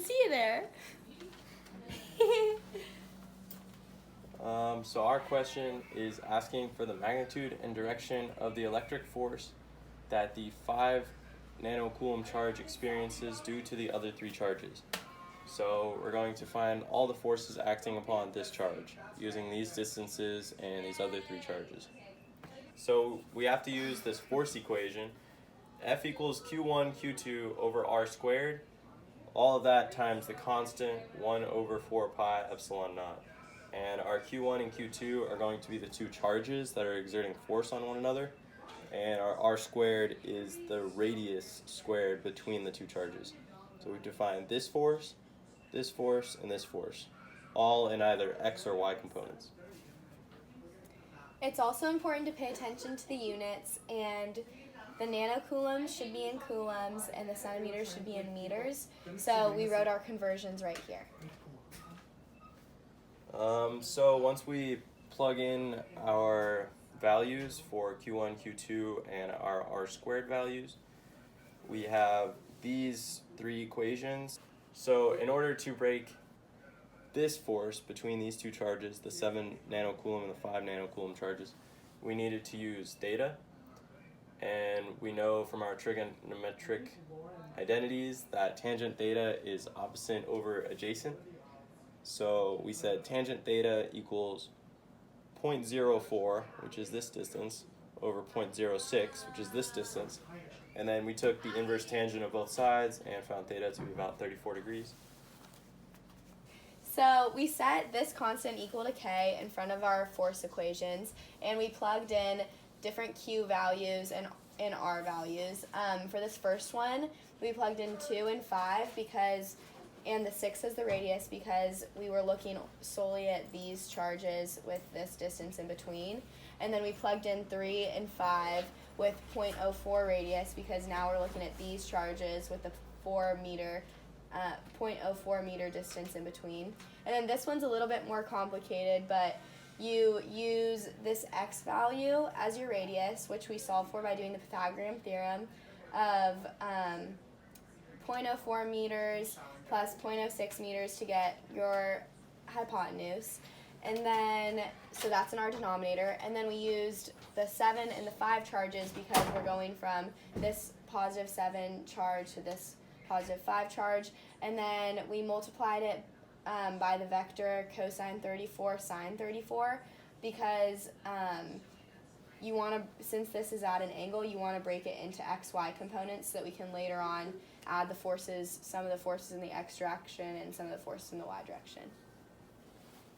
see you there. So our question is asking for the magnitude and direction of the electric force that the 5 nanocoulomb charge experiences due to the other 3 charges. So we're going to find all the forces acting upon this charge using these distances and these other 3 charges. So we have to use this force equation, F equals Q1 Q2 over R squared, all of that times the constant 1 over 4 pi epsilon naught. And our Q1 and Q2 are going to be the 2 charges that are exerting force on one another, and our R squared is the radius squared between the 2 charges. So we define this force, and this force, all in either x or y components. It's also important to pay attention to the units, and the nanocoulombs should be in coulombs and the centimeters should be in meters. So we wrote our conversions right here. So once we plug in our values for Q1, Q2, and our R squared values, we have these 3 equations. So in order to break this force between these 2 charges, the 7 nanocoulomb and the 5 nanocoulomb charges, we needed to use theta. And we know from our trigonometric identities that tangent theta is opposite over adjacent. So we said tangent theta equals 0.04, which is this distance, over 0.06, which is this distance. And then we took the inverse tangent of both sides and found theta to be about 34 degrees. So we set this constant equal to k in front of our force equations, and we plugged in different Q values and R values. For this first one, we plugged in 2 and 5 and the 6 as the radius because we were looking solely at these charges with this distance in between. And then we plugged in 3 and 5 with 0.04 radius because now we're looking at these charges with the 0.04 meter distance in between. And then this one's a little bit more complicated, but you use this x value as your radius, which we solve for by doing the Pythagorean theorem of 0.04 meters plus 0.06 meters to get your hypotenuse. And then, so that's in our denominator. And then we used the 7 and the 5 charges because we're going from this positive 7 charge to this positive 5 charge. And then we multiplied it by the vector cosine 34 sine 34 because you want to, since this is at an angle, you want to break it into xy components so that we can later on add the forces, some of the forces in the x direction and some of the forces in the y direction.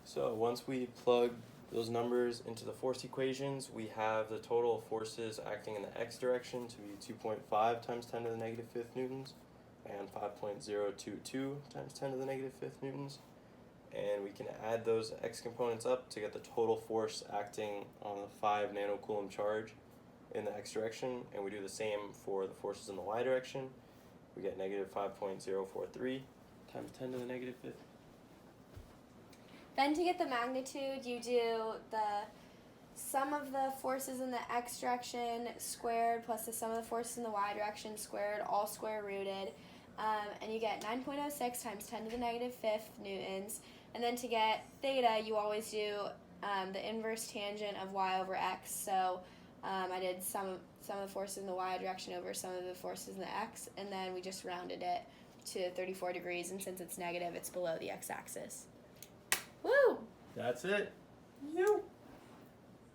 So once we plug those numbers into the force equations, we have the total forces acting in the x direction to be 2.5 times 10 to the negative 5th newtons and 5.022 times 10 to the negative 5th newtons. And we can add those x components up to get the total force acting on the 5 nanocoulomb charge in the x direction, and we do the same for the forces in the y direction. We get negative 5.043 times 10 to the negative 5th. Then to get the magnitude, you do the sum of the forces in the x direction squared plus the sum of the forces in the y direction squared, all square rooted, and you get 9.06 times 10 to the negative 5th newtons. And then to get theta, you always do the inverse tangent of y over x. So I did some of the forces in the y direction over some of the forces in the x, and then we just rounded it to 34 degrees, and since it's negative, it's below the x-axis. Woo! That's it. You.